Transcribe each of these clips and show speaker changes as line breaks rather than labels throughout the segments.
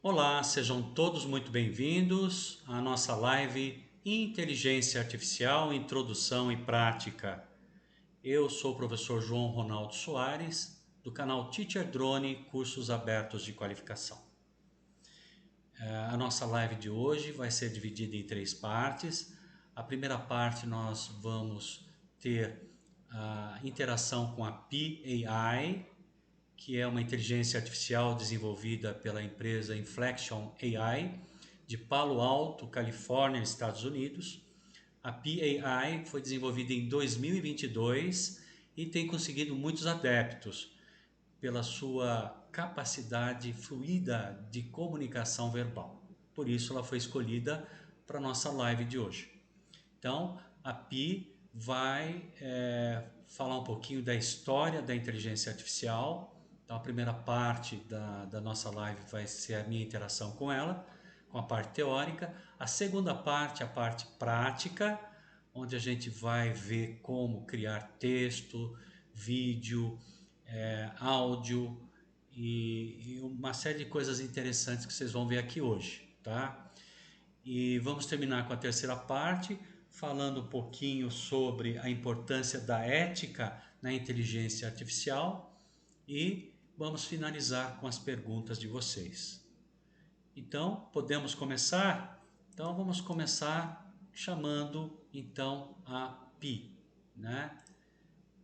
Olá, sejam todos muito bem-vindos à nossa live Inteligência Artificial, Introdução e Prática. Eu sou o professor João Ronaldo Soares, do canal Teacher Drone Cursos Abertos de Qualificação. A nossa live de hoje vai ser dividida em 3 partes. A primeira parte nós vamos ter a interação com a Pi AI, que é uma inteligência artificial desenvolvida pela empresa Inflection AI, de Palo Alto, Califórnia, Estados Unidos. A Pi AI foi desenvolvida em 2022 e tem conseguido muitos adeptos pela sua capacidade fluida de comunicação verbal. Por isso ela foi escolhida para a nossa live de hoje. Então, a Pi vai falar um pouquinho da história da inteligência artificial. Então, a primeira parte da nossa live vai ser a minha interação com ela, com a parte teórica. A segunda parte, a parte prática, onde a gente vai ver como criar texto, vídeo, áudio e uma série de coisas interessantes que vocês vão ver aqui hoje, tá? E vamos terminar com a terceira parte, falando um pouquinho sobre a importância da ética na inteligência artificial e vamos finalizar com as perguntas de vocês. Então, podemos começar? Então, vamos começar chamando então a Pi, né?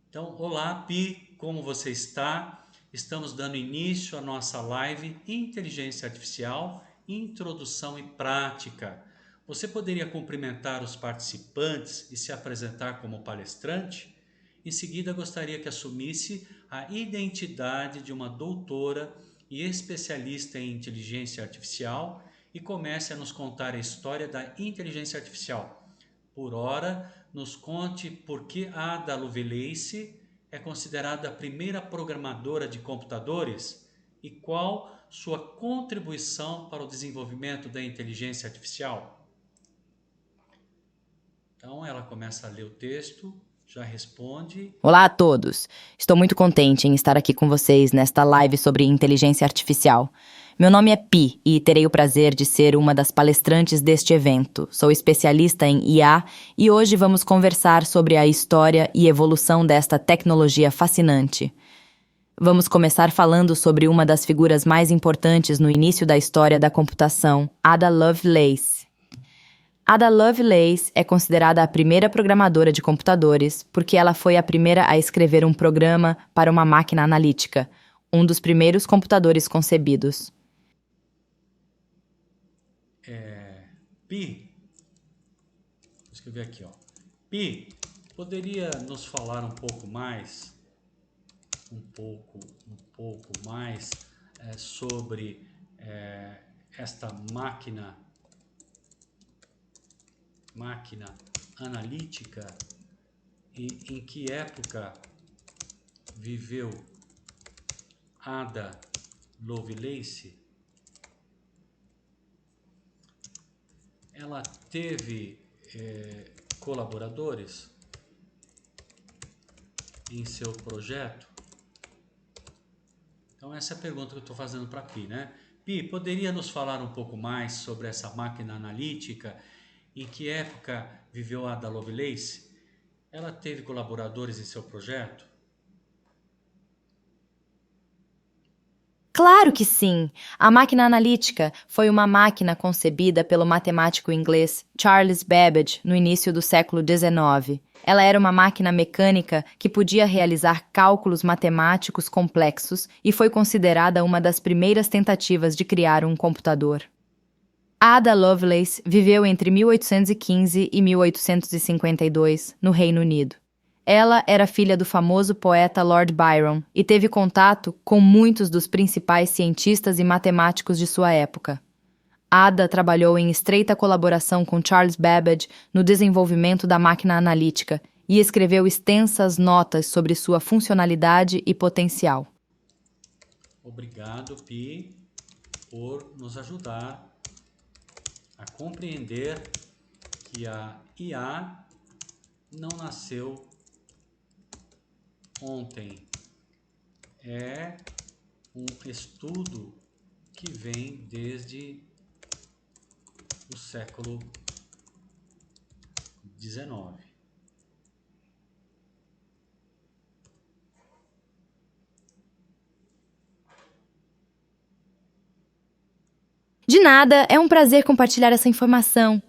Então, olá Pi, como você está? Estamos dando início à nossa live Inteligência Artificial, Introdução e Prática. Você poderia cumprimentar os participantes e se apresentar como palestrante? Em seguida, gostaria que assumisse a identidade de uma doutora e especialista em inteligência artificial e comece a nos contar a história da inteligência artificial. Por ora, nos conte por que Ada Lovelace é considerada a primeira programadora de computadores e qual sua contribuição para o desenvolvimento da inteligência artificial. Então ela começa a ler o texto, já responde.
Olá a todos! Estou muito contente em estar aqui com vocês nesta live sobre inteligência artificial. Meu nome é Pi e terei o prazer de ser uma das palestrantes deste evento. Sou especialista em IA e hoje vamos conversar sobre a história e evolução desta tecnologia fascinante. Vamos começar falando sobre uma das figuras mais importantes no início da história da computação, Ada Lovelace. Ada Lovelace é considerada a primeira programadora de computadores porque ela foi a primeira a escrever um programa para uma máquina analítica, um dos primeiros computadores concebidos.
Pi, vou escrever aqui, ó. Pi, poderia nos falar um pouco mais, sobre esta máquina analítica e em que época viveu Ada Lovelace? Ela teve colaboradores em seu projeto? Então essa é a pergunta que eu estou fazendo para Pi, né? Pi, poderia nos falar um pouco mais sobre essa máquina analítica? Em que época viveu Ada Lovelace? Ela teve colaboradores em seu projeto?
Claro que sim! A máquina analítica foi uma máquina concebida pelo matemático inglês Charles Babbage no início do século XIX. Ela era uma máquina mecânica que podia realizar cálculos matemáticos complexos e foi considerada uma das primeiras tentativas de criar um computador. Ada Lovelace viveu entre 1815 e 1852, no Reino Unido. Ela era filha do famoso poeta Lord Byron e teve contato com muitos dos principais cientistas e matemáticos de sua época. Ada trabalhou em estreita colaboração com Charles Babbage no desenvolvimento da máquina analítica e escreveu extensas notas sobre sua funcionalidade e potencial.
Obrigado, Pi, por nos ajudar a compreender que a IA não nasceu ontem. É um estudo que vem desde o século XIX.
De nada, é um prazer compartilhar essa informação.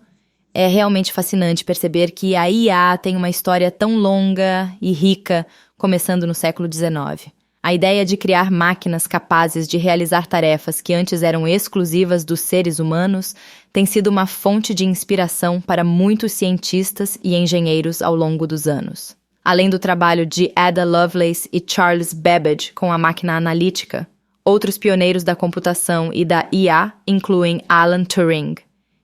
É realmente fascinante perceber que a IA tem uma história tão longa e rica, começando no século XIX. A ideia de criar máquinas capazes de realizar tarefas que antes eram exclusivas dos seres humanos tem sido uma fonte de inspiração para muitos cientistas e engenheiros ao longo dos anos. Além do trabalho de Ada Lovelace e Charles Babbage com a máquina analítica, outros pioneiros da computação e da IA incluem Alan Turing,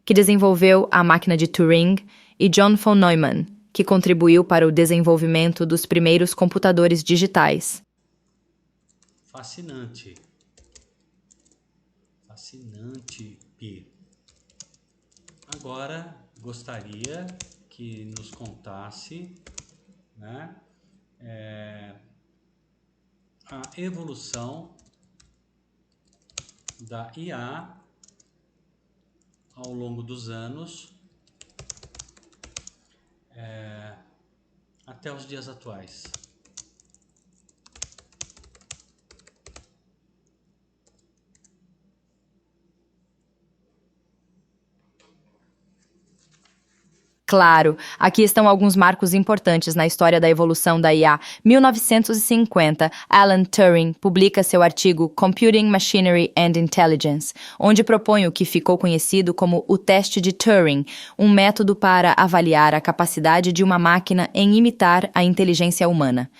que desenvolveu a máquina de Turing, e John von Neumann, que contribuiu para o desenvolvimento dos primeiros computadores digitais.
Fascinante. Fascinante, Pi. Agora, gostaria que nos contasse, né, a evolução da IA ao longo dos anos até os dias atuais.
Claro, aqui estão alguns marcos importantes na história da evolução da IA. 1950, Alan Turing publica seu artigo Computing, Machinery and Intelligence, onde propõe o que ficou conhecido como o teste de Turing, um método para avaliar a capacidade de uma máquina em imitar a inteligência humana.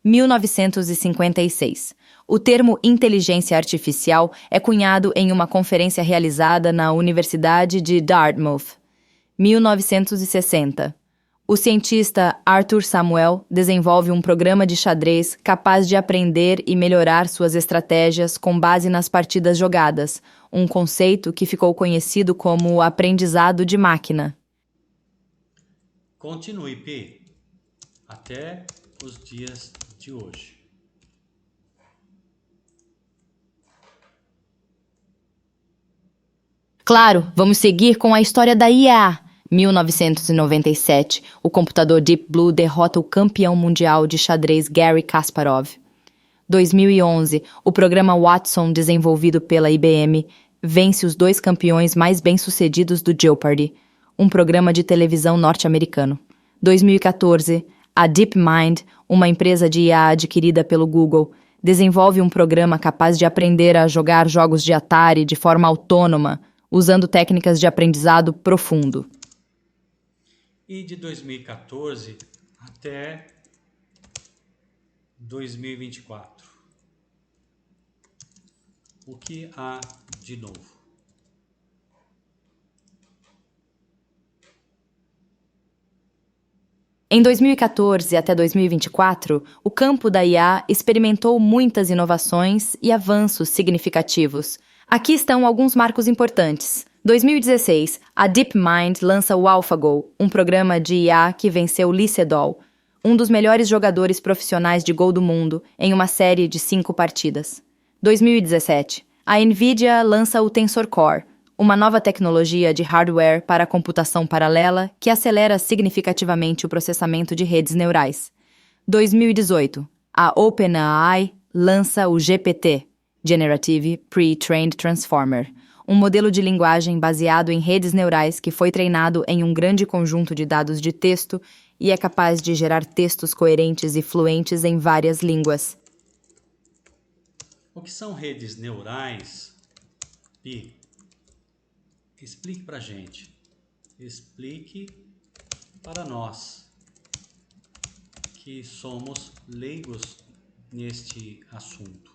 1956. O termo inteligência artificial é cunhado em uma conferência realizada na Universidade de Dartmouth. 1960. O cientista Arthur Samuel desenvolve um programa de xadrez capaz de aprender e melhorar suas estratégias com base nas partidas jogadas, um conceito que ficou conhecido como o aprendizado de máquina.
Continue, Pi, até os dias de hoje.
Claro, vamos seguir com a história da IA. 1997, o computador Deep Blue derrota o campeão mundial de xadrez Garry Kasparov. 2011, o programa Watson, desenvolvido pela IBM, vence os 2 campeões mais bem-sucedidos do Jeopardy, um programa de televisão norte-americano. 2014, a DeepMind, uma empresa de IA adquirida pelo Google, desenvolve um programa capaz de aprender a jogar jogos de Atari de forma autônoma, usando técnicas de aprendizado profundo.
E de 2014 até 2024. O que há de novo?
Em 2014 até 2024, o campo da IA experimentou muitas inovações e avanços significativos. Aqui estão alguns marcos importantes. 2016, a DeepMind lança o AlphaGo, um programa de IA que venceu Lee Sedol, um dos melhores jogadores profissionais de Go do mundo, em uma série de 5 partidas. 2017, a NVIDIA lança o Tensor Core, uma nova tecnologia de hardware para a computação paralela que acelera significativamente o processamento de redes neurais. 2018, a OpenAI lança o GPT, Generative Pre-trained Transformer, um modelo de linguagem baseado em redes neurais que foi treinado em um grande conjunto de dados de texto e é capaz de gerar textos coerentes e fluentes em várias línguas.
O que são redes neurais? Pi, explique para a gente. Explique para nós que somos leigos neste assunto.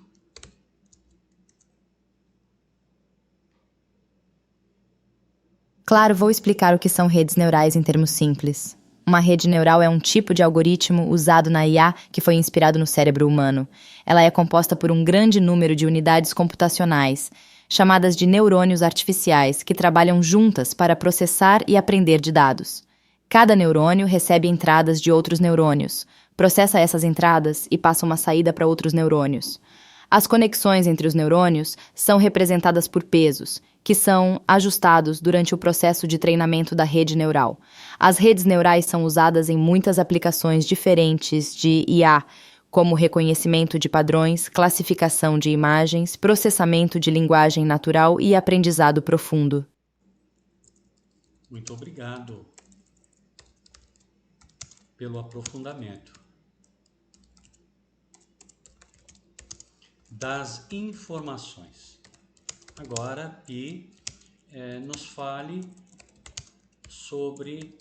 Claro, vou explicar o que são redes neurais em termos simples. Uma rede neural é um tipo de algoritmo usado na IA que foi inspirado no cérebro humano. Ela é composta por um grande número de unidades computacionais, chamadas de neurônios artificiais, que trabalham juntas para processar e aprender de dados. Cada neurônio recebe entradas de outros neurônios, processa essas entradas e passa uma saída para outros neurônios. As conexões entre os neurônios são representadas por pesos, que são ajustados durante o processo de treinamento da rede neural. As redes neurais são usadas em muitas aplicações diferentes de IA, como reconhecimento de padrões, classificação de imagens, processamento de linguagem natural e aprendizado profundo.
Muito obrigado pelo aprofundamento. Das informações. Agora, Pi, nos fale sobre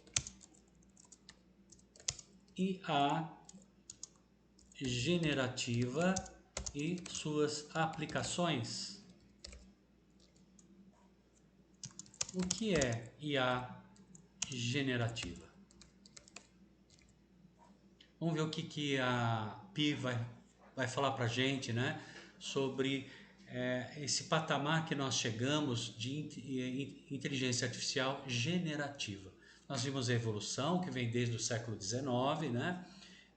IA generativa e suas aplicações. O que é IA generativa? Vamos ver o que a Pi vai falar para a gente, né? Sobre esse patamar que nós chegamos de inteligência artificial generativa. Nós vimos a evolução que vem desde o século XIX, né?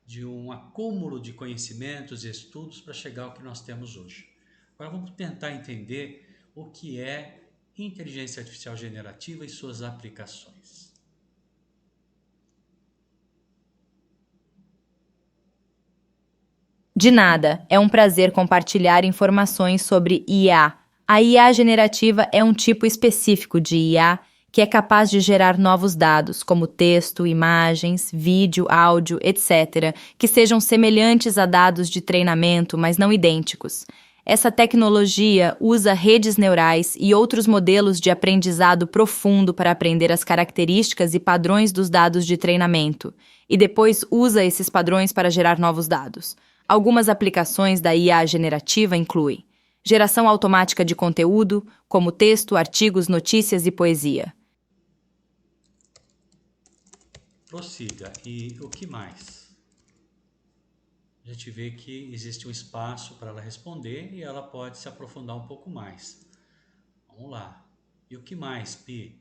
De um acúmulo de conhecimentos e estudos para chegar ao que nós temos hoje. Agora vamos tentar entender o que é inteligência artificial generativa e suas aplicações.
De nada, é um prazer compartilhar informações sobre IA. A IA generativa é um tipo específico de IA que é capaz de gerar novos dados, como texto, imagens, vídeo, áudio, etc., que sejam semelhantes a dados de treinamento, mas não idênticos. Essa tecnologia usa redes neurais e outros modelos de aprendizado profundo para aprender as características e padrões dos dados de treinamento, e depois usa esses padrões para gerar novos dados. Algumas aplicações da IA generativa incluem geração automática de conteúdo, como texto, artigos, notícias e poesia.
Prossiga. E o que mais? A gente vê que existe um espaço para ela responder e ela pode se aprofundar um pouco mais. Vamos lá. E o que mais, Pi?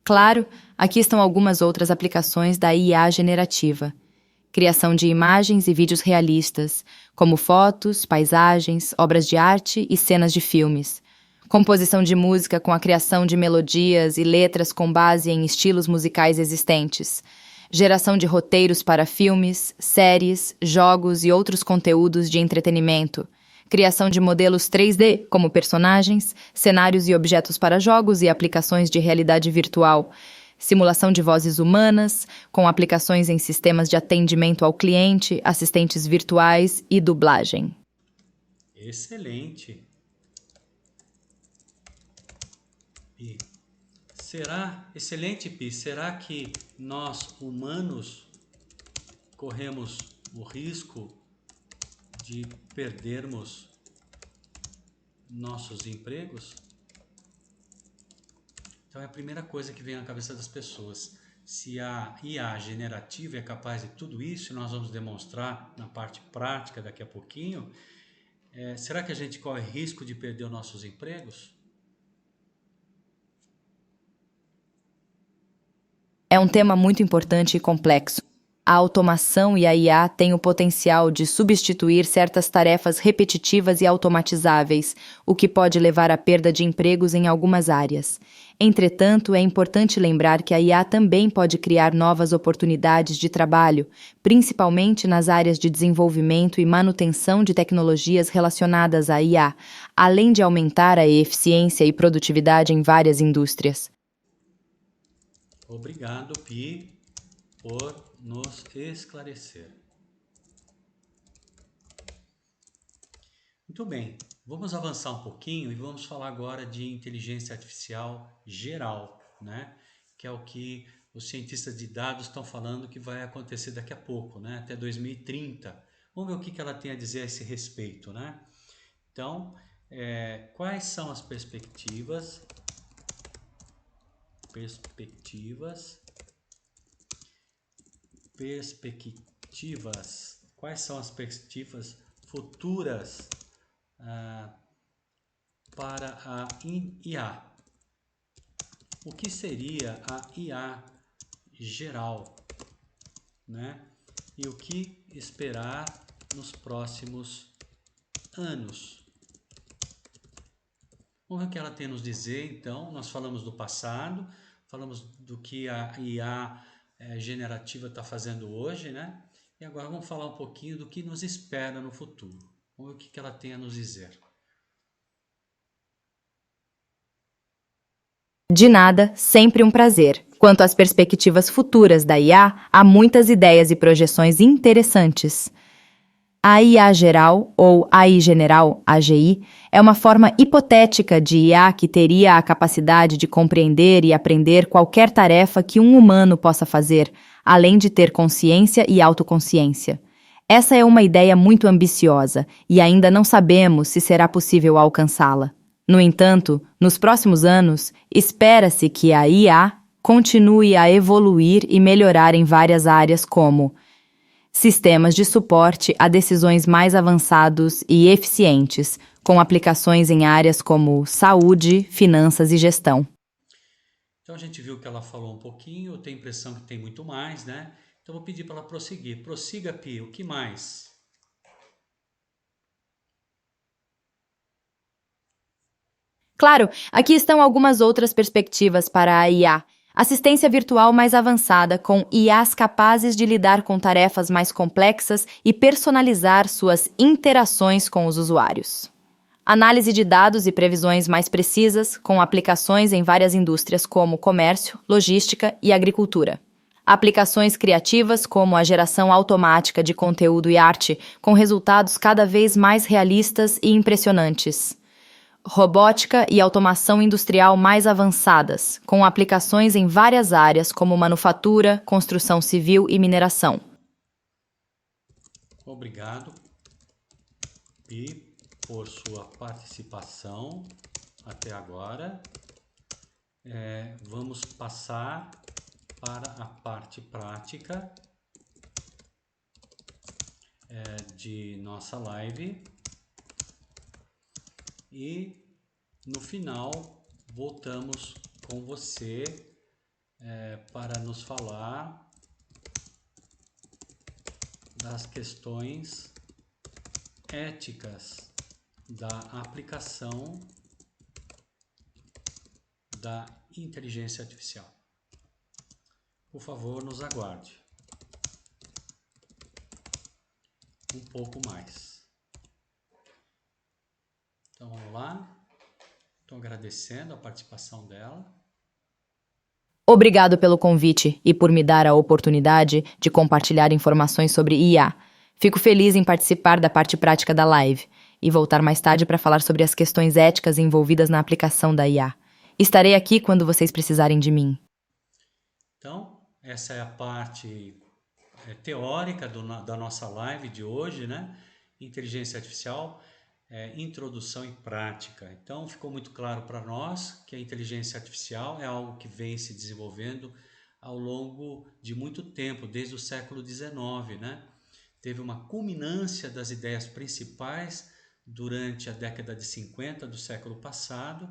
Claro, aqui estão algumas outras aplicações da IA generativa. Criação de imagens e vídeos realistas, como fotos, paisagens, obras de arte e cenas de filmes. Composição de música com a criação de melodias e letras com base em estilos musicais existentes. Geração de roteiros para filmes, séries, jogos e outros conteúdos de entretenimento. Criação de modelos 3D, como personagens, cenários e objetos para jogos e aplicações de realidade virtual. Simulação de vozes humanas, com aplicações em sistemas de atendimento ao cliente, assistentes virtuais e dublagem.
Excelente. Pi. Excelente, Pi. Será que nós, humanos, corremos o risco de perdermos nossos empregos? Então é a primeira coisa que vem na cabeça das pessoas. Se a IA generativa é capaz de tudo isso, nós vamos demonstrar na parte prática daqui a pouquinho, será que a gente corre risco de perder os nossos empregos?
É um tema muito importante e complexo. A automação e a IA têm o potencial de substituir certas tarefas repetitivas e automatizáveis, o que pode levar à perda de empregos em algumas áreas. Entretanto, é importante lembrar que a IA também pode criar novas oportunidades de trabalho, principalmente nas áreas de desenvolvimento e manutenção de tecnologias relacionadas à IA, além de aumentar a eficiência e produtividade em várias indústrias.
Obrigado, Pi, por nos esclarecer. Muito bem, vamos avançar um pouquinho e vamos falar agora de inteligência artificial geral, né? Que é o que os cientistas de dados estão falando que vai acontecer daqui a pouco, né? Até 2030. Vamos ver o que ela tem a dizer a esse respeito, né? Então, quais são as perspectivas quais são as perspectivas futuras para a IA? O que seria a IA geral, né? E o que esperar nos próximos anos. Vamos ver o que ela tem a nos dizer, então. Nós falamos do passado, falamos do que a IA generativa está fazendo hoje, né? E agora vamos falar um pouquinho do que nos espera no futuro. Vamos ver o que ela tem a nos dizer.
De nada, sempre um prazer. Quanto às perspectivas futuras da IA, há muitas ideias e projeções interessantes. A IA geral, ou AI general, AGI, é uma forma hipotética de IA que teria a capacidade de compreender e aprender qualquer tarefa que um humano possa fazer, além de ter consciência e autoconsciência. Essa é uma ideia muito ambiciosa e ainda não sabemos se será possível alcançá-la. No entanto, nos próximos anos, espera-se que a IA continue a evoluir e melhorar em várias áreas como sistemas de suporte a decisões mais avançados e eficientes, com aplicações em áreas como saúde, finanças e gestão.
Então a gente viu que ela falou um pouquinho, eu tenho a impressão que tem muito mais, né? Então vou pedir para ela prosseguir. Prossiga, Pi, o que mais?
Claro, aqui estão algumas outras perspectivas para a IA. Assistência virtual mais avançada, com IAs capazes de lidar com tarefas mais complexas e personalizar suas interações com os usuários. Análise de dados e previsões mais precisas, com aplicações em várias indústrias como comércio, logística e agricultura. Aplicações criativas, como a geração automática de conteúdo e arte, com resultados cada vez mais realistas e impressionantes. Robótica e automação industrial mais avançadas, com aplicações em várias áreas como manufatura, construção civil e mineração.
Obrigado, Pi, por sua participação até agora. Vamos passar para a parte prática de nossa live. E no final voltamos com você para nos falar das questões éticas da aplicação da inteligência artificial. Por favor, nos aguarde um pouco mais. Então vamos lá. Estou agradecendo a participação dela.
Obrigado pelo convite e por me dar a oportunidade de compartilhar informações sobre IA. Fico feliz em participar da parte prática da live e voltar mais tarde para falar sobre as questões éticas envolvidas na aplicação da IA. Estarei aqui quando vocês precisarem de mim.
Então, essa é a parte teórica da nossa live de hoje, né? Inteligência artificial. Introdução e prática. Então ficou muito claro para nós que a inteligência artificial é algo que vem se desenvolvendo ao longo de muito tempo, desde o século XIX, né? Teve uma culminância das ideias principais durante a década de 50 do século passado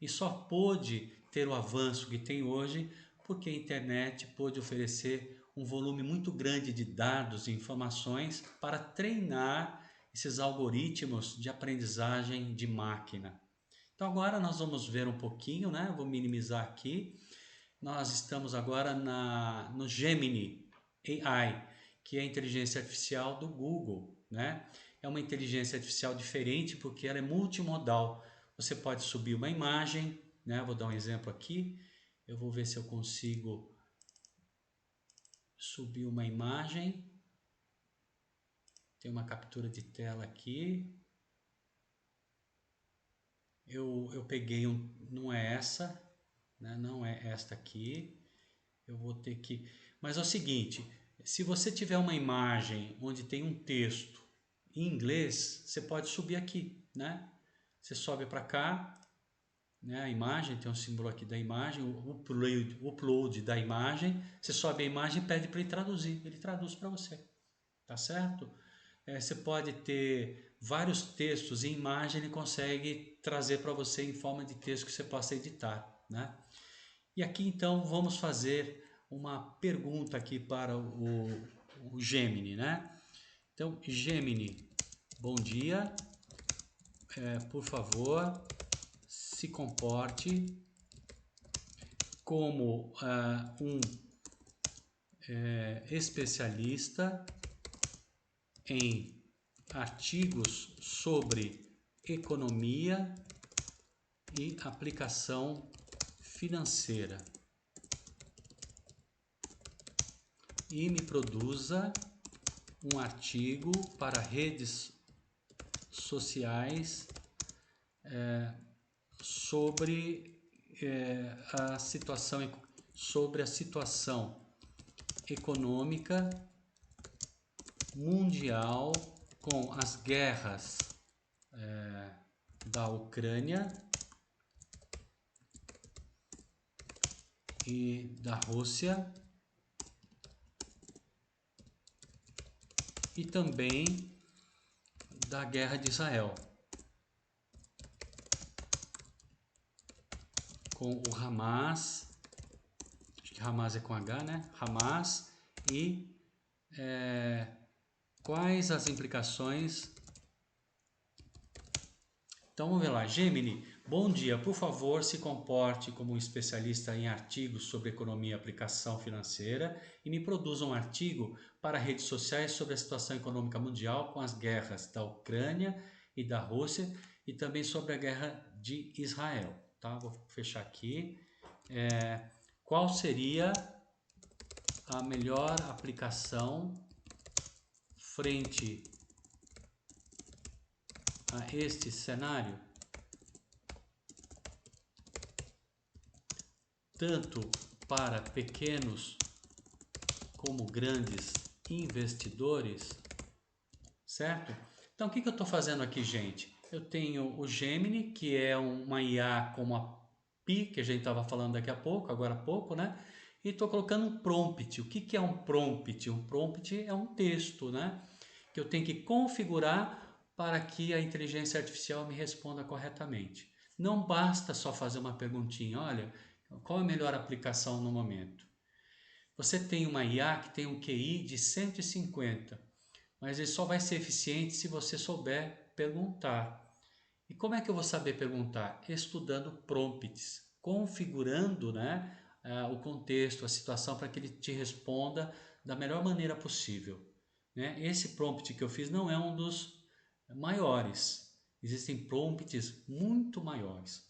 e só pôde ter o avanço que tem hoje porque a internet pôde oferecer um volume muito grande de dados e informações para treinar esses algoritmos de aprendizagem de máquina. Então agora nós vamos ver um pouquinho, né? Vou minimizar aqui. Nós estamos agora no Gemini AI, que é a inteligência artificial do Google, né? É uma inteligência artificial diferente porque ela é multimodal. Você pode subir uma imagem, né? Vou dar um exemplo aqui. Eu vou ver se eu consigo subir uma imagem. Tem uma captura de tela aqui. Eu peguei não é essa, né? Não é esta aqui. Eu vou ter que... Mas é o seguinte, se você tiver uma imagem onde tem um texto em inglês, você pode subir aqui, né? Você sobe para cá, né? A imagem, tem um símbolo aqui da imagem, o upload da imagem. Você sobe a imagem e pede para ele traduzir. Ele traduz para você, tá certo? Você pode ter vários textos em imagem, ele consegue trazer para você em forma de texto que você possa editar, né? E aqui então vamos fazer uma pergunta aqui para o Gemini, né? Então, Gemini, bom dia. Por favor, se comporte como um especialista em artigos sobre economia e aplicação financeira e me produza um artigo para redes sociais sobre a situação econômica mundial com as guerras da Ucrânia e da Rússia e também da guerra de Israel com o Hamas, acho que Hamas é com H, né? Hamas e quais as implicações. Então vamos ver lá, Gemini, bom dia, por favor se comporte como um especialista em artigos sobre economia e aplicação financeira e me produza um artigo para redes sociais sobre a situação econômica mundial com as guerras da Ucrânia e da Rússia e também sobre a guerra de Israel, tá? Vou fechar aqui. Qual seria a melhor aplicação frente a este cenário, tanto para pequenos como grandes investidores, certo? Então, o que eu estou fazendo aqui, gente? Eu tenho o Gemini, que é uma IA como a Pi, que a gente estava falando agora há pouco, né? E estou colocando um prompt. O que é um prompt? Um prompt é um texto, né? Que eu tenho que configurar para que a inteligência artificial me responda corretamente. Não basta só fazer uma perguntinha, olha, qual é a melhor aplicação no momento? Você tem uma IA que tem um QI de 150, mas ele só vai ser eficiente se você souber perguntar. E como é que eu vou saber perguntar? Estudando prompts, configurando, né, o contexto, a situação para que ele te responda da melhor maneira possível. Né? Esse prompt que eu fiz não é um dos maiores, existem prompts muito maiores.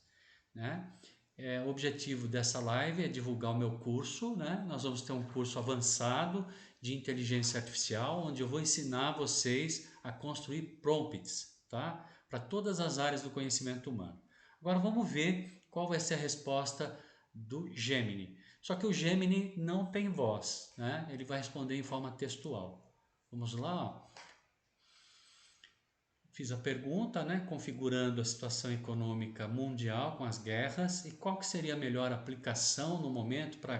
Né? O objetivo dessa live é divulgar o meu curso, né? Nós vamos ter um curso avançado de inteligência artificial, onde eu vou ensinar vocês a construir prompts, tá? Para todas as áreas do conhecimento humano. Agora vamos ver qual vai ser a resposta do Gemini. Só que o Gemini não tem voz, né? Ele vai responder em forma textual. Vamos lá, ó. Fiz a pergunta, né, configurando a situação econômica mundial com as guerras e qual que seria a melhor aplicação no momento para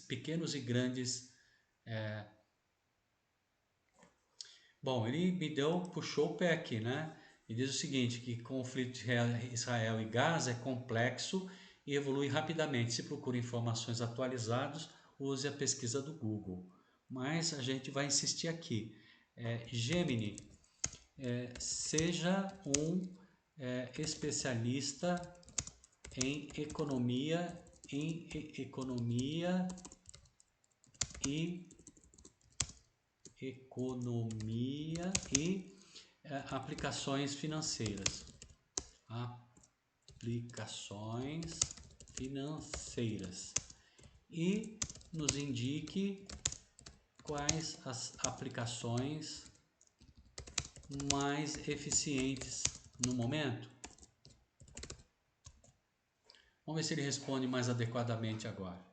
pequenos e grandes. Bom, ele puxou o pé aqui, né? E diz o seguinte, que o conflito de Israel e Gaza é complexo e evolui rapidamente. Se procura informações atualizadas, use a pesquisa do Google. Mas a gente vai insistir aqui. Gemini, seja um especialista em economia e aplicações financeiras. E nos indique quais as aplicações mais eficientes no momento. Vamos ver se ele responde mais adequadamente agora.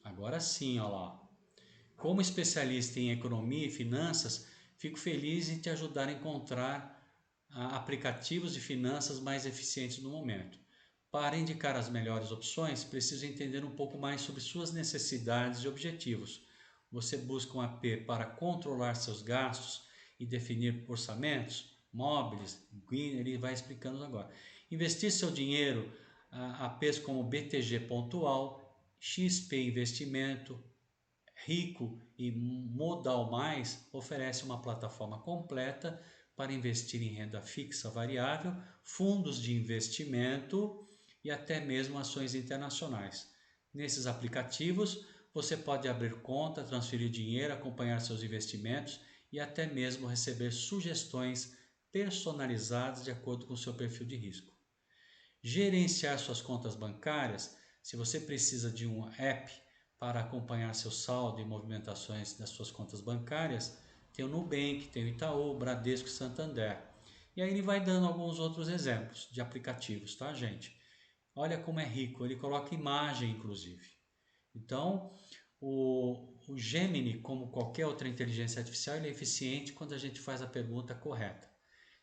Agora sim, olha lá. Como especialista em economia e finanças, fico feliz em te ajudar a encontrar aplicativos de finanças mais eficientes no momento. Para indicar as melhores opções, preciso entender um pouco mais sobre suas necessidades e objetivos. Você busca um AP para controlar seus gastos e definir orçamentos, móveis, ele vai explicando agora. Investir seu dinheiro APs como BTG Pontual, XP Investimento, Rico e Modal Mais oferece uma plataforma completa para investir em renda fixa variável, fundos de investimento e até mesmo ações internacionais. Nesses aplicativos, você pode abrir conta, transferir dinheiro, acompanhar seus investimentos e até mesmo receber sugestões personalizadas de acordo com o seu perfil de risco. Gerenciar suas contas bancárias, se você precisa de um app para acompanhar seu saldo e movimentações das suas contas bancárias, tem o Nubank, tem o Itaú, Bradesco e Santander. E aí ele vai dando alguns outros exemplos de aplicativos, tá, gente? Olha como é rico, ele coloca imagem, inclusive. Então, o Gemini, como qualquer outra inteligência artificial, ele é eficiente quando a gente faz a pergunta correta.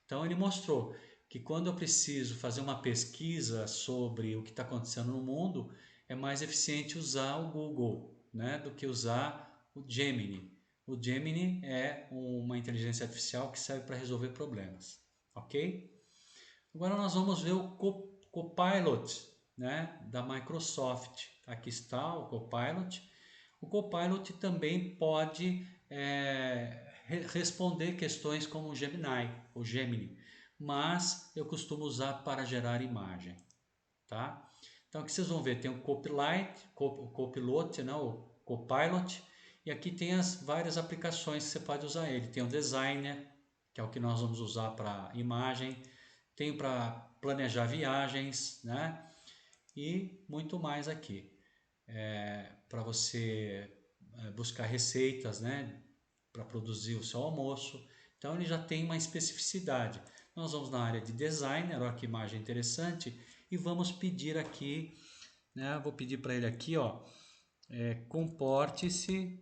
Então, ele mostrou que quando eu preciso fazer uma pesquisa sobre o que está acontecendo no mundo, é mais eficiente usar o Google, né, do que usar o Gemini. O Gemini é uma inteligência artificial que serve para resolver problemas, ok? Agora nós vamos ver o Copilot, né, da Microsoft. Aqui está o Copilot. O Copilot também pode responder questões como o Gemini, ou Gemini, mas eu costumo usar para gerar imagem, tá? Então aqui vocês vão ver, tem o Copilot, né, o Copilot, e aqui tem as várias aplicações que você pode usar ele. Tem o Designer, que é o que nós vamos usar para imagem, tem para planejar viagens, né? E muito mais aqui. Para você buscar receitas, né? Para produzir o seu almoço. Então ele já tem uma especificidade. Nós vamos na área de designer, olha que imagem interessante, e vamos pedir aqui, né? Vou pedir para ele aqui, ó, comporte-se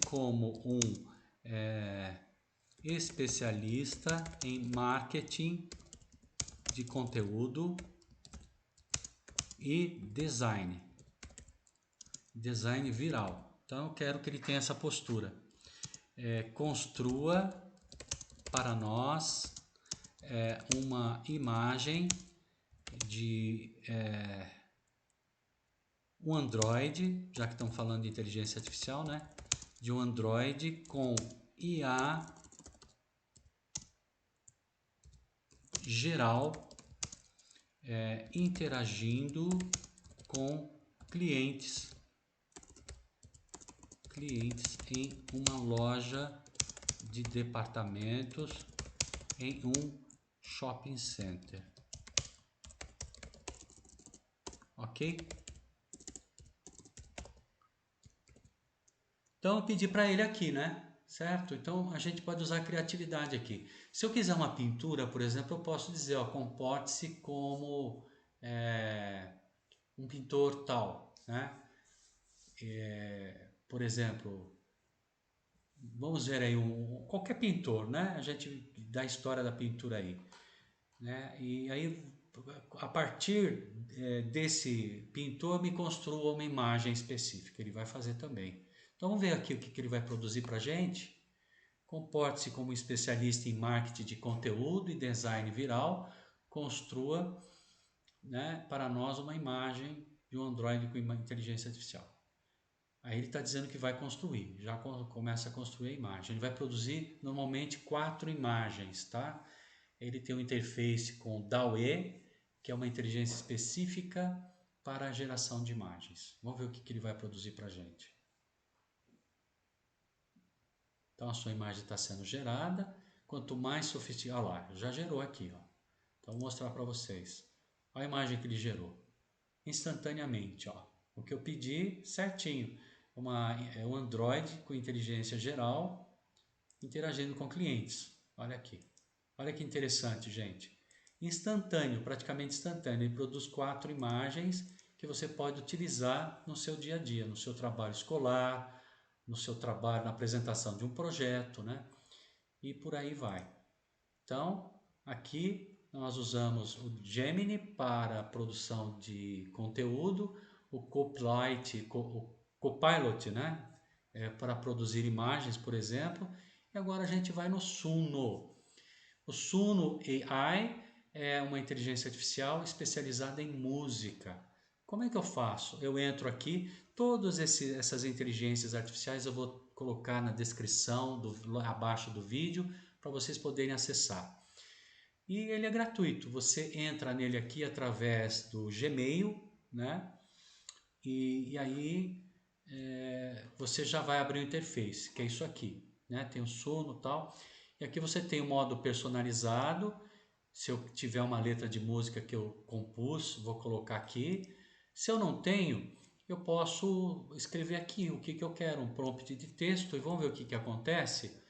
como um especialista em marketing de conteúdo e design viral. Então eu quero que ele tenha essa postura. Construa para nós uma imagem de um Android, já que estamos falando de inteligência artificial, né? De um Android com IA geral interagindo com clientes em uma loja de departamentos em um shopping center. Ok? Então eu pedi para ele aqui, né? Certo? Então a gente pode usar a criatividade aqui. Se eu quiser uma pintura, por exemplo, eu posso dizer, ó, comporte-se como um pintor tal, né? Por exemplo, vamos ver aí qualquer pintor, né? A gente dá a história da pintura aí, né? E aí a partir desse pintor me construa uma imagem específica. Ele vai fazer também. Então vamos ver aqui o que ele vai produzir para a gente. Comporte-se como especialista em marketing de conteúdo e design viral. Construa, né, para nós uma imagem de um Android com inteligência artificial. Aí ele está dizendo que vai construir, já começa a construir a imagem. Ele vai produzir normalmente 4 imagens, tá? Ele tem uma interface com o DALL-E, que é uma inteligência específica para a geração de imagens. Vamos ver o que ele vai produzir para a gente. Então a sua imagem está sendo gerada. Quanto mais sofisticado, olha lá, já gerou aqui, ó. Então vou mostrar para vocês. Olha a imagem que ele gerou. Instantaneamente, ó. O que eu pedi, certinho. Um Android com inteligência geral interagindo com clientes. Olha aqui. Olha que interessante, gente. Instantâneo, praticamente instantâneo. Ele produz 4 imagens que você pode utilizar no seu dia a dia, no seu trabalho escolar, no seu trabalho, na apresentação de um projeto, né? E por aí vai. Então, aqui nós usamos o Gemini para a produção de conteúdo, o Copilot, né? Para produzir imagens, por exemplo. E agora a gente vai no Suno. O Suno AI é uma inteligência artificial especializada em música. Como é que eu faço? Eu entro aqui, todas essas inteligências artificiais eu vou colocar na descrição abaixo do vídeo para vocês poderem acessar. E ele é gratuito, você entra nele aqui através do Gmail, né? E aí você já vai abrir o interface, que é isso aqui, né? Tem o sono e tal. E aqui você tem o modo personalizado. Se eu tiver uma letra de música que eu compus, vou colocar aqui. Se eu não tenho, eu posso escrever aqui o que eu quero, um prompt de texto, e vamos ver o que acontece.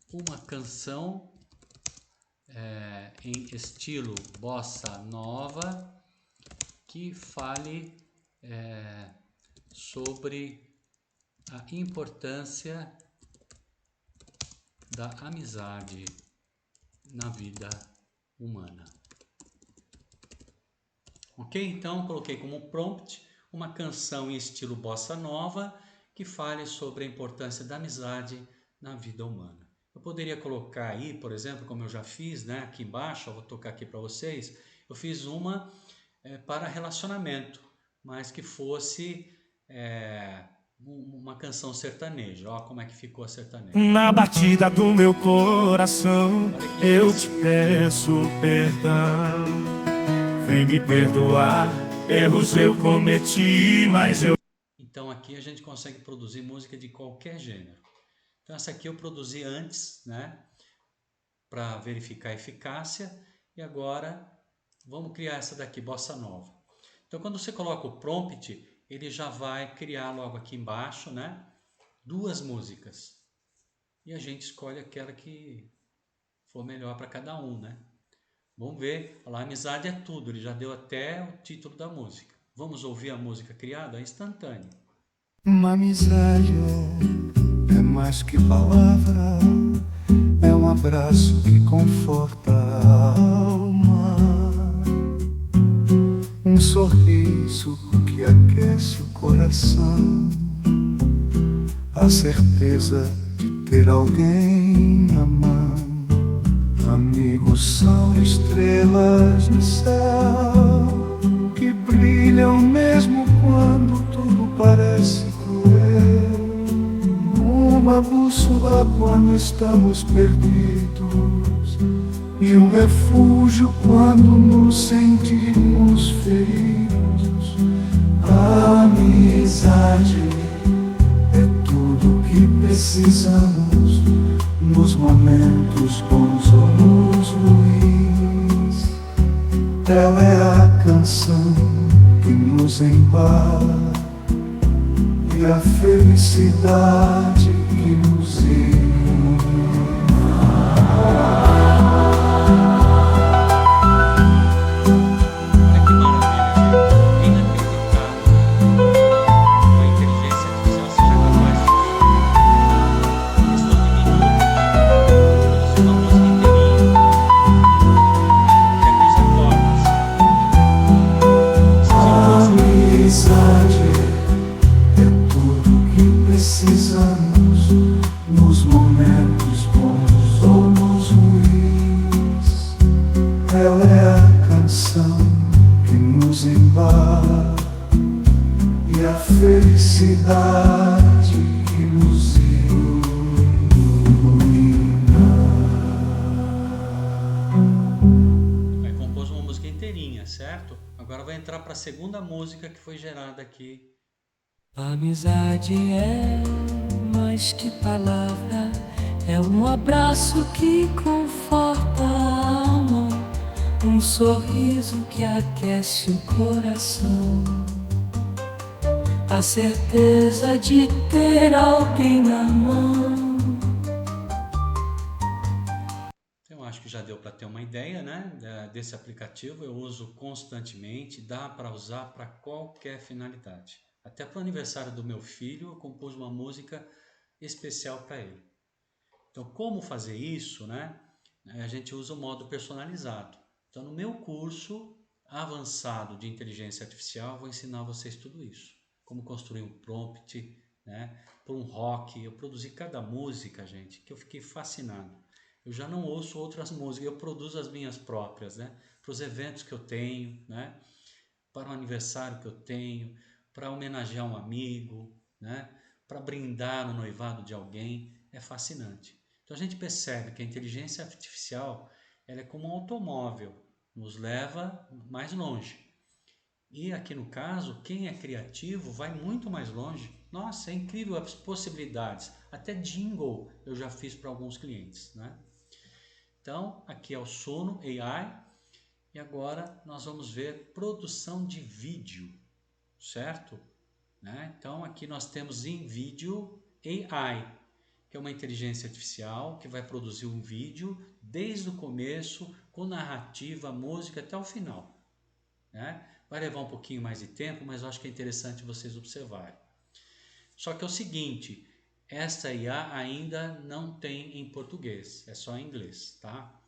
Uma canção em estilo bossa nova que fale sobre a importância da amizade na vida humana. Ok? Então, coloquei como prompt uma canção em estilo bossa nova que fale sobre a importância da amizade na vida humana. Eu poderia colocar aí, por exemplo, como eu já fiz, né, aqui embaixo, eu vou tocar aqui para vocês, eu fiz uma para relacionamento, mas que fosse uma canção sertaneja. Ó, como é que ficou a sertaneja.
Na batida do meu coração, eu te peço perdão. Vem me perdoar, erros eu cometi, mas eu...
Então aqui a gente consegue produzir música de qualquer gênero. Então essa aqui eu produzi antes, né, para verificar a eficácia, e agora vamos criar essa daqui, bossa nova. Então quando você coloca o prompt, ele já vai criar logo aqui embaixo, né, 2 músicas. E a gente escolhe aquela que for melhor para cada um, né? Vamos ver, olha lá, amizade é tudo, ele já deu até o título da música. Vamos ouvir a música criada? É instantâneo.
Uma amizade é mais que palavra, é um abraço que conforta a alma, um sorriso que aquece o coração, a certeza de ter alguém na mão. Amigos são estrelas no céu que brilham mesmo quando tudo parece cruel. Uma bússola quando estamos perdidos e um refúgio quando nos sentimos feridos. A amizade é tudo que precisamos nos momentos bons ou nos ruins. Ela é a canção que nos embala e a felicidade que nos ilumina.
Olha que maravilha, gente. Inacreditável. A inteligência artificial seja capaz de, em questão de minutos, produzir uma música inteirinha, até com os acordes.
A amizade é tudo que precisamos nos momentos bons ou nos ruins. Ela é a canção que nos embala e a felicidade que nos ilumina.
Aí compôs uma música inteirinha, certo? Agora vai entrar para a segunda música que foi gerada aqui.
Amizade é mais que palavra, é um abraço que conforta a alma, um sorriso que aquece o coração, a certeza de ter alguém na mão.
Eu acho que já deu para ter uma ideia, né, desse aplicativo. Eu uso constantemente, dá para usar para qualquer finalidade. Até para o aniversário do meu filho, eu compus uma música especial para ele. Então, como fazer isso, né? A gente usa o modo personalizado. Então, no meu curso avançado de inteligência artificial, eu vou ensinar vocês tudo isso. Como construir um prompt, né? Para um rock. Eu produzi cada música, gente, que eu fiquei fascinado. Eu já não ouço outras músicas, eu produzo as minhas próprias, né? Para os eventos que eu tenho, né? para um aniversário que eu tenho, para homenagear um amigo, né? Para brindar o noivado de alguém, é fascinante. Então a gente percebe que a inteligência artificial ela é como um automóvel, nos leva mais longe. E aqui no caso, quem é criativo vai muito mais longe. Nossa, é incrível as possibilidades. Até jingle eu já fiz para alguns clientes, né? Então, aqui é o Suno AI e agora nós vamos ver produção de vídeo, certo? Né? Então, aqui nós temos InVideo AI, que é uma inteligência artificial que vai produzir um vídeo desde o começo, com narrativa, música até o final. Né? Vai levar um pouquinho mais de tempo, mas eu acho que é interessante vocês observarem. Só que é o seguinte, esta IA ainda não tem em português, é só em inglês, tá?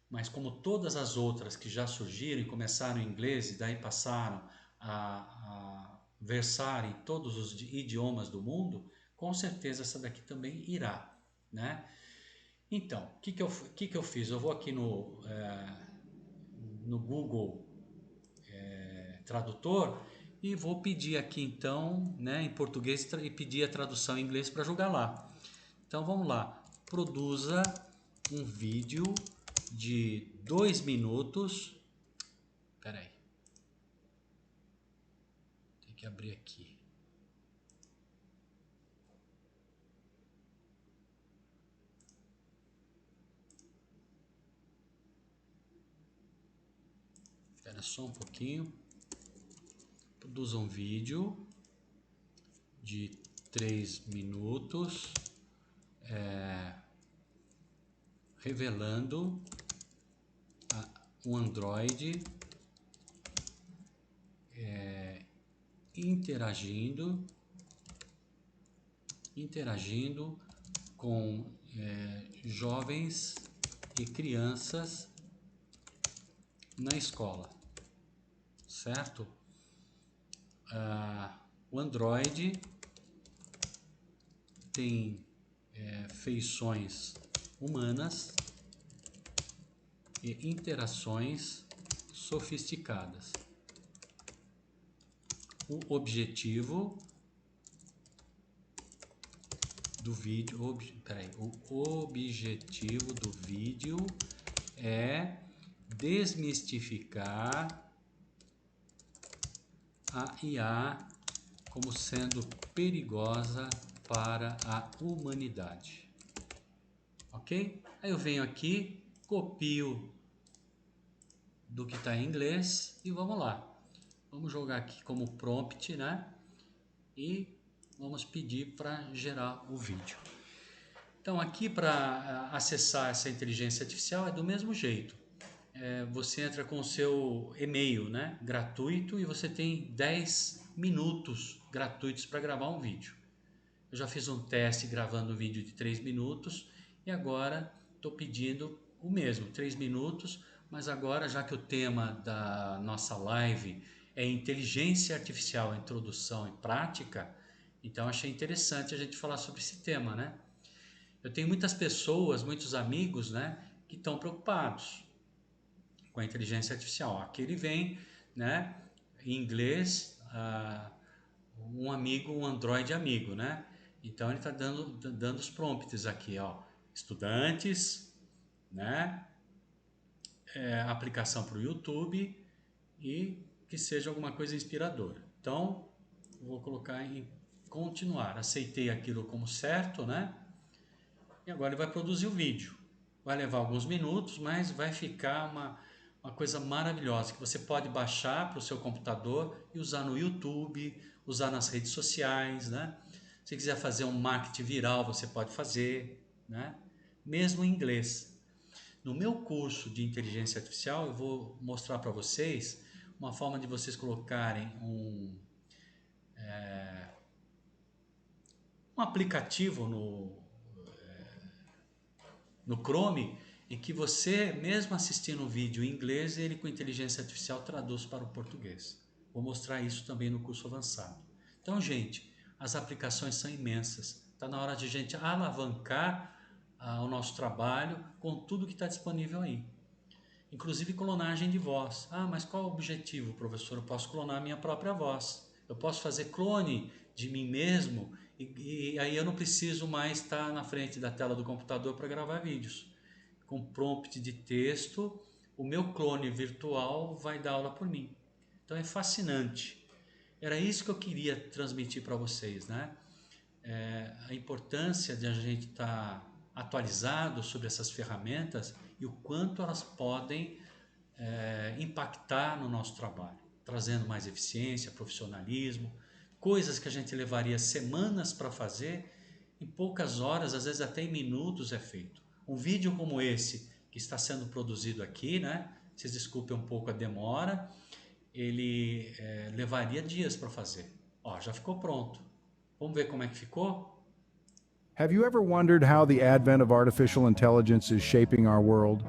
Mas como todas as outras que já surgiram e começaram em inglês e daí passaram a versar em todos os idiomas do mundo, com certeza essa daqui também irá, né? Então, o que eu fiz? Eu vou aqui no Google Tradutor e vou pedir aqui então, né, em português e pedir a tradução em inglês para jogar lá. Então vamos lá, produza um vídeo de 2 minutos. Espera aí, tem que abrir aqui. Espera só um pouquinho. Produza um vídeo de 3 minutos, revelando um Android interagindo com jovens e crianças na escola, certo? O Android tem feições humanas e interações sofisticadas. O objetivo do vídeo, o objetivo do vídeo é desmistificar a IA como sendo perigosa para a humanidade. Ok? Aí eu venho aqui, copio do que está em inglês e vamos lá. Vamos jogar aqui como prompt, né? E vamos pedir para gerar o vídeo. Então aqui para acessar essa inteligência artificial é do mesmo jeito. Você entra com o seu e-mail, né, gratuito, e você tem 10 minutos gratuitos para gravar um vídeo. Eu já fiz um teste gravando um vídeo de 3 minutos e agora estou pedindo o mesmo, 3 minutos, mas agora, já que o tema da nossa live é inteligência artificial, introdução e prática, então achei interessante a gente falar sobre esse tema, né? Eu tenho muitas pessoas, muitos amigos, né, que estão preocupados com a inteligência artificial. Aqui ele vem, né, em inglês, um amigo, um Android amigo, né? Então ele está dando os prompts aqui, ó, estudantes, né? Aplicação para o YouTube e que seja alguma coisa inspiradora. Então vou colocar em continuar. Aceitei aquilo como certo, né? E agora ele vai produzir o vídeo. Vai levar alguns minutos, mas vai ficar uma coisa maravilhosa que você pode baixar para o seu computador e usar no YouTube, usar nas redes sociais, né? Se quiser fazer um marketing viral, você pode fazer, né? Mesmo em inglês. No meu curso de inteligência artificial, eu vou mostrar para vocês uma forma de vocês colocarem um aplicativo no Chrome em que você, mesmo assistindo um vídeo em inglês, ele com inteligência artificial traduz para o português. Vou mostrar isso também no curso avançado. Então, gente, as aplicações são imensas. Está na hora de a gente alavancar o nosso trabalho com tudo que está disponível aí. inclusive clonagem de voz. Ah, mas qual é o objetivo, professor? Eu posso clonar a minha própria voz. Eu posso fazer clone de mim mesmo e aí eu não preciso mais estar na frente da tela do computador para gravar vídeos. Com prompt de texto, o meu clone virtual vai dar aula por mim. Então é fascinante. Era isso que eu queria transmitir para vocês, né? A importância de a gente estar atualizado sobre essas ferramentas e o quanto elas podem impactar no nosso trabalho, trazendo mais eficiência, profissionalismo, coisas que a gente levaria semanas para fazer, em poucas horas, às vezes até em minutos é feito. Um vídeo como esse que está sendo produzido aqui, né? Vocês desculpem um pouco a demora, ele levaria dias para fazer. Ó, já ficou pronto. Vamos ver como é que ficou?
Have you ever wondered how the advent of artificial intelligence is shaping our world?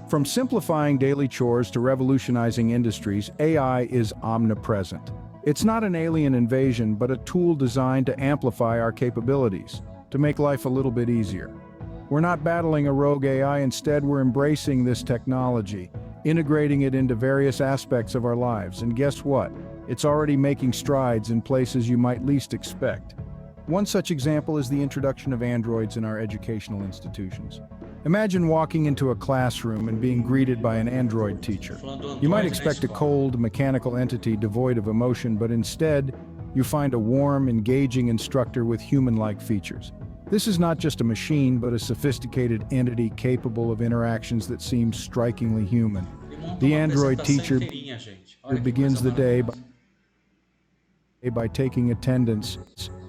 From simplifying daily chores to revolutionizing industries, AI is omnipresent. It's not an alien invasion, but a tool designed to amplify our capabilities, to make life a little bit easier. We're not battling a rogue AI, instead we're embracing this technology, integrating it into various aspects of our lives, and guess what? It's already making strides in places you might least expect. One such example is the introduction of androids in our educational institutions. Imagine walking into a classroom and being greeted by an android teacher. You might expect a cold, mechanical entity devoid of emotion, but instead, you find a warm, engaging instructor with human-like features. This is not just a machine, but a sophisticated entity capable of interactions that seem strikingly human. The android teacher begins the day by taking attendance,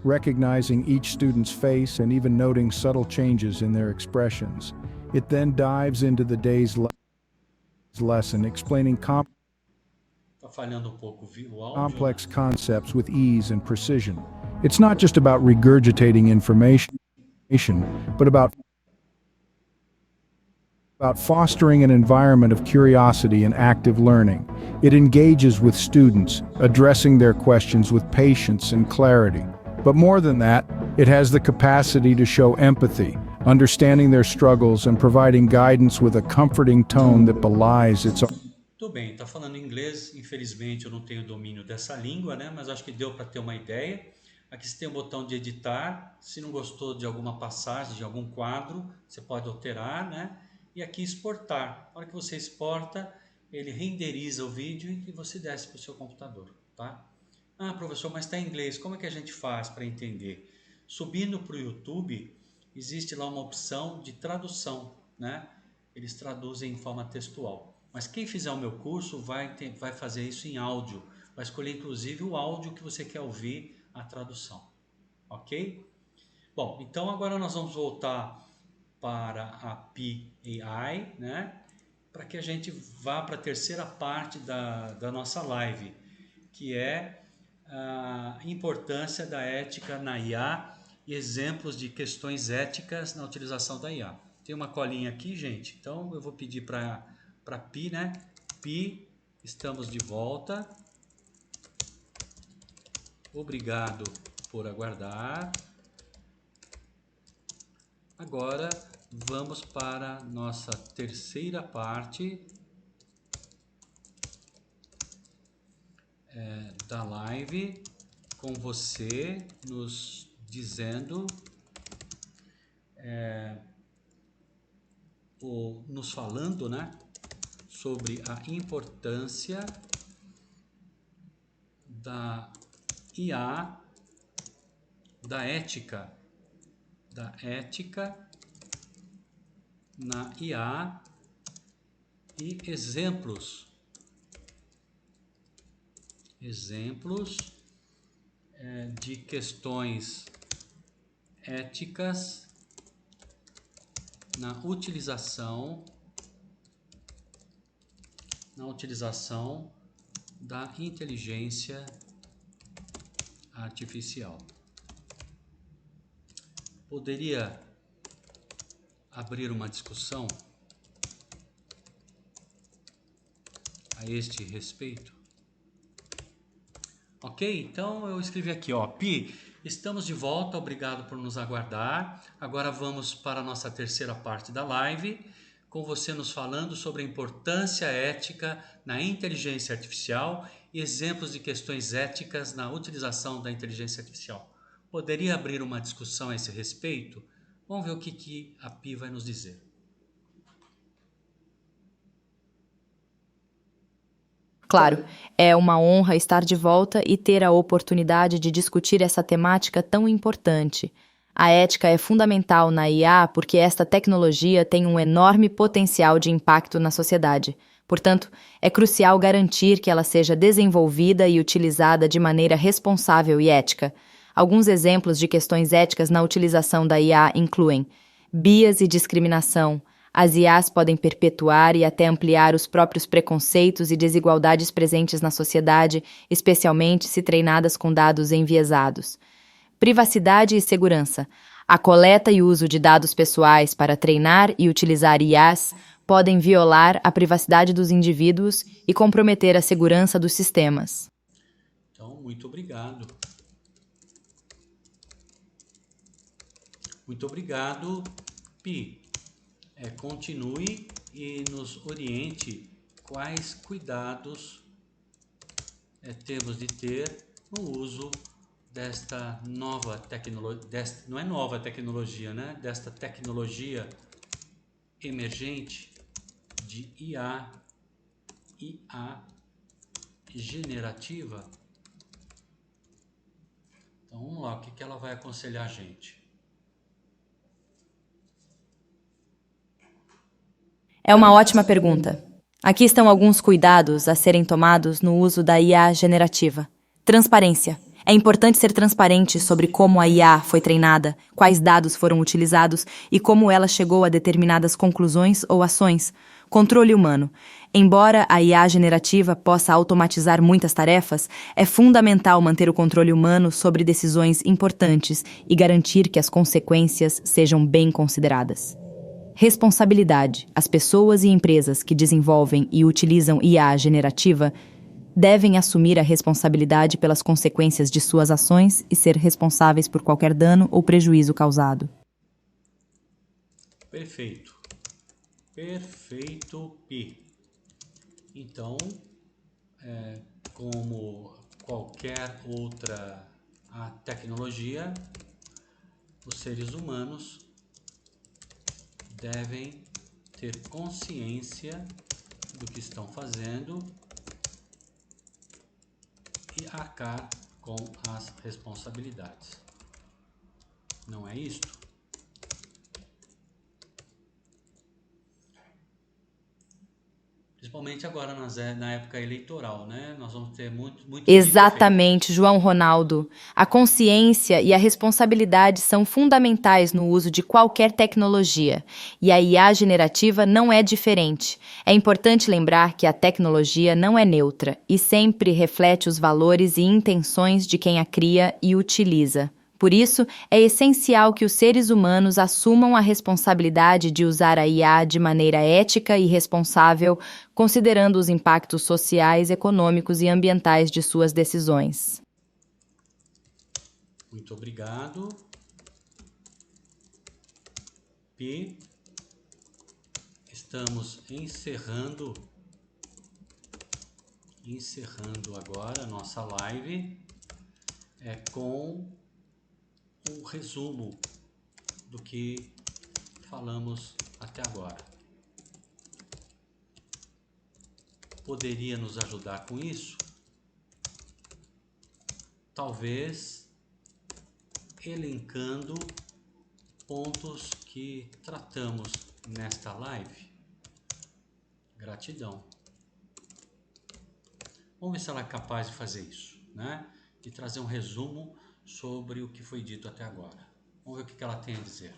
recognizing each student's face and even noting subtle changes in their expressions. It then dives into the day's lesson, explaining complex concepts with ease and precision. It's not just about regurgitating information, but about fostering an environment of curiosity and active learning. It engages with students, addressing their questions with patience and clarity. But more than that, it has the capacity to show empathy, understanding their struggles and providing guidance with a comforting tone that belies its own.
Tudo bem, está falando inglês, infelizmente eu não tenho domínio dessa língua, né? Mas acho que deu para ter uma ideia. Aqui você tem o botão de editar, se não gostou de alguma passagem, de algum quadro, você pode alterar, né? E aqui exportar. Na hora que você exporta, ele renderiza o vídeo e você desce para o seu computador, tá? Ah, professor, mas está em inglês, como é que a gente faz para entender? Subindo para o YouTube, existe lá uma opção de tradução, né? Eles traduzem em forma textual. Mas quem fizer o meu curso vai fazer isso em áudio. Vai escolher inclusive o áudio que você quer ouvir a tradução. Ok? Bom, então agora nós vamos voltar para a Pi AI, né? Para que a gente vá para a terceira parte da nossa live, que é a importância da ética na IA e exemplos de questões éticas na utilização da IA. Tem uma colinha aqui, gente, então eu vou pedir para Pi, né? Pi, estamos de volta. Obrigado por aguardar. Agora vamos para nossa terceira parte da live, com você nos dizendo, nos falando, né, sobre a importância da IA, da ética na IA e exemplos de questões éticas na utilização da inteligência artificial. Poderia abrir uma discussão a este respeito? Ok? Então eu escrevi aqui, ó, Pi, estamos de volta, obrigado por nos aguardar. Agora vamos para a nossa terceira parte da live, com você nos falando sobre a importância ética na inteligência artificial e exemplos de questões éticas na utilização da inteligência artificial. Poderia abrir uma discussão a esse respeito? Vamos ver o que a Pi vai nos dizer.
Claro, é uma honra estar de volta e ter a oportunidade de discutir essa temática tão importante. A ética é fundamental na IA porque esta tecnologia tem um enorme potencial de impacto na sociedade. Portanto, é crucial garantir que ela seja desenvolvida e utilizada de maneira responsável e ética. Alguns exemplos de questões éticas na utilização da IA incluem bias e discriminação. As IAs podem perpetuar e até ampliar os próprios preconceitos e desigualdades presentes na sociedade, especialmente se treinadas com dados enviesados. Privacidade e segurança. A coleta e uso de dados pessoais para treinar e utilizar IAs podem violar a privacidade dos indivíduos e comprometer a segurança dos sistemas.
Então, muito obrigado. Muito obrigado, Pi. Continue e nos oriente quais cuidados temos de ter no uso desta nova tecnologia, não é nova tecnologia, né? Desta tecnologia emergente de IA generativa. Então vamos lá, o que ela vai aconselhar a gente?
É uma ótima pergunta. Aqui estão alguns cuidados a serem tomados no uso da IA generativa. Transparência. É importante ser transparente sobre como a IA foi treinada, quais dados foram utilizados e como ela chegou a determinadas conclusões ou ações. Controle humano. Embora a IA generativa possa automatizar muitas tarefas, é fundamental manter o controle humano sobre decisões importantes e garantir que as consequências sejam bem consideradas. Responsabilidade. As pessoas e empresas que desenvolvem e utilizam IA generativa devem assumir a responsabilidade pelas consequências de suas ações e ser responsáveis por qualquer dano ou prejuízo causado.
Perfeito. Perfeito, Pi. Então, como qualquer outra tecnologia, os seres humanos devem ter consciência do que estão fazendo e arcar com as responsabilidades. Não é isto? Principalmente agora na época eleitoral, né? Nós vamos ter muito
Exatamente, João Ronaldo. A consciência e a responsabilidade são fundamentais no uso de qualquer tecnologia, e a IA generativa não é diferente. É importante lembrar que a tecnologia não é neutra e sempre reflete os valores e intenções de quem a cria e utiliza. Por isso, é essencial que os seres humanos assumam a responsabilidade de usar a IA de maneira ética e responsável, considerando os impactos sociais, econômicos e ambientais de suas decisões.
Muito obrigado. Pi, estamos encerrando agora a nossa live com um resumo do que falamos até agora. Poderia nos ajudar com isso? Talvez elencando pontos que tratamos nesta live. Gratidão. Vamos ver se ela é capaz de fazer isso, né? De trazer um resumo sobre o que foi dito até agora. Vamos ver o que ela tem a dizer.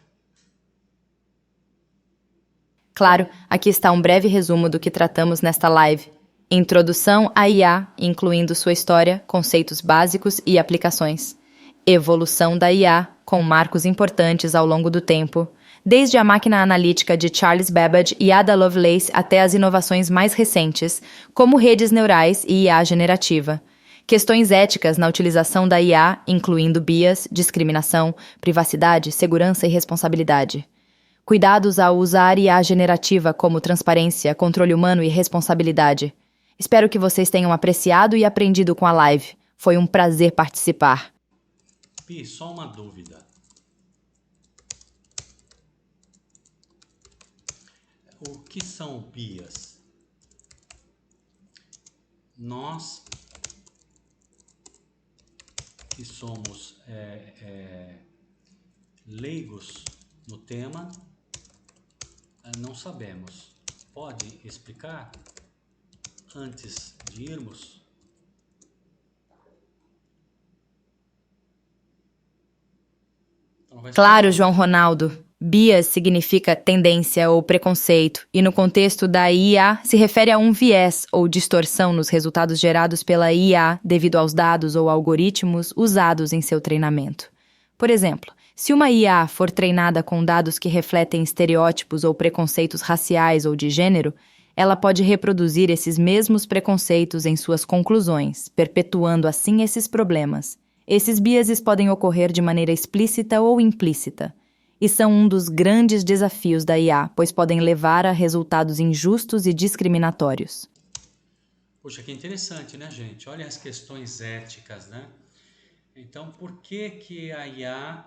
Claro, aqui está um breve resumo do que tratamos nesta live. Introdução à IA, incluindo sua história, conceitos básicos e aplicações. Evolução da IA, com marcos importantes ao longo do tempo, desde a máquina analítica de Charles Babbage e Ada Lovelace até as inovações mais recentes, como redes neurais e IA generativa. Questões éticas na utilização da IA, incluindo bias, discriminação, privacidade, segurança e responsabilidade. Cuidados ao usar IA generativa como transparência, controle humano e responsabilidade. Espero que vocês tenham apreciado e aprendido com a live. Foi um prazer participar.
Pi, só uma dúvida. O que são BIAs? Nós que somos leigos no tema, não sabemos. Pode explicar antes de irmos? Então,
Claro, João Ronaldo. Bias significa tendência ou preconceito, e no contexto da IA se refere a um viés ou distorção nos resultados gerados pela IA devido aos dados ou algoritmos usados em seu treinamento. Por exemplo, se uma IA for treinada com dados que refletem estereótipos ou preconceitos raciais ou de gênero, ela pode reproduzir esses mesmos preconceitos em suas conclusões, perpetuando assim esses problemas. Esses biases podem ocorrer de maneira explícita ou implícita, e são um dos grandes desafios da IA, pois podem levar a resultados injustos e discriminatórios.
Poxa, que interessante, né, gente? Olha as questões éticas, né? Então, por que a IA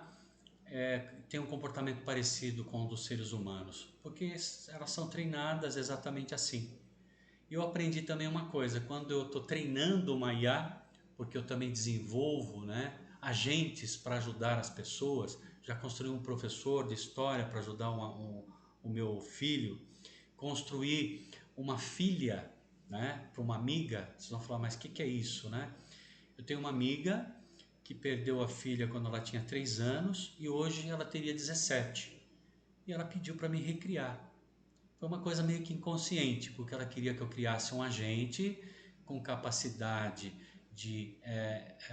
tem um comportamento parecido com o dos seres humanos? Porque elas são treinadas exatamente assim. E eu aprendi também uma coisa, quando eu estou treinando uma IA, porque eu também desenvolvo, né, agentes para ajudar as pessoas, já construí um professor de história para ajudar o meu filho, construí uma filha, né, para uma amiga. Vocês vão falar, mas o que é isso, né? Eu tenho uma amiga que perdeu a filha quando ela tinha 3 anos e hoje ela teria 17. E ela pediu para me recriar. Foi uma coisa meio que inconsciente, porque ela queria que eu criasse um agente com capacidade de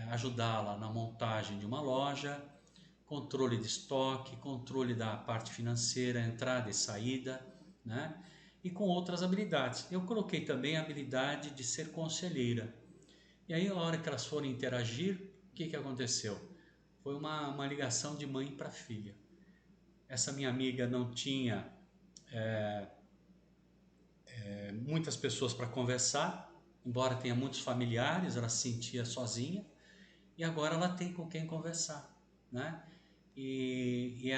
ajudá-la na montagem de uma loja, controle de estoque, controle da parte financeira, entrada e saída, né? E com outras habilidades. Eu coloquei também a habilidade de ser conselheira. E aí, a hora que elas foram interagir, o que aconteceu? Foi uma ligação de mãe para filha. Essa minha amiga não tinha muitas pessoas para conversar, embora tenha muitos familiares, ela se sentia sozinha, e agora ela tem com quem conversar, né? E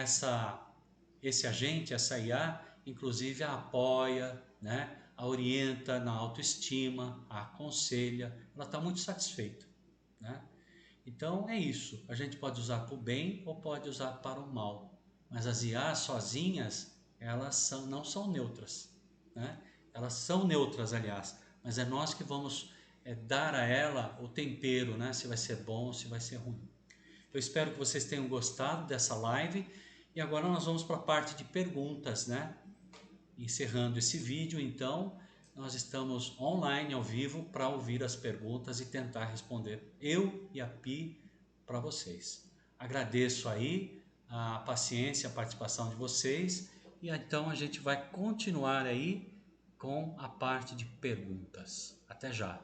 esse agente, essa IA, inclusive a apoia, né? A orienta na autoestima, a aconselha, ela está muito satisfeita, né? Então é isso, a gente pode usar para o bem ou pode usar para o mal, mas as IAs sozinhas, elas não são neutras, né? Elas são neutras, aliás, mas é nós que vamos dar a ela o tempero, né? Se vai ser bom ou se vai ser ruim. Eu espero que vocês tenham gostado dessa live e agora nós vamos para a parte de perguntas, né? Encerrando esse vídeo, então, nós estamos online, ao vivo, para ouvir as perguntas e tentar responder, eu e a Pi, para vocês. Agradeço aí a paciência, a participação de vocês e então a gente vai continuar aí com a parte de perguntas. Até já!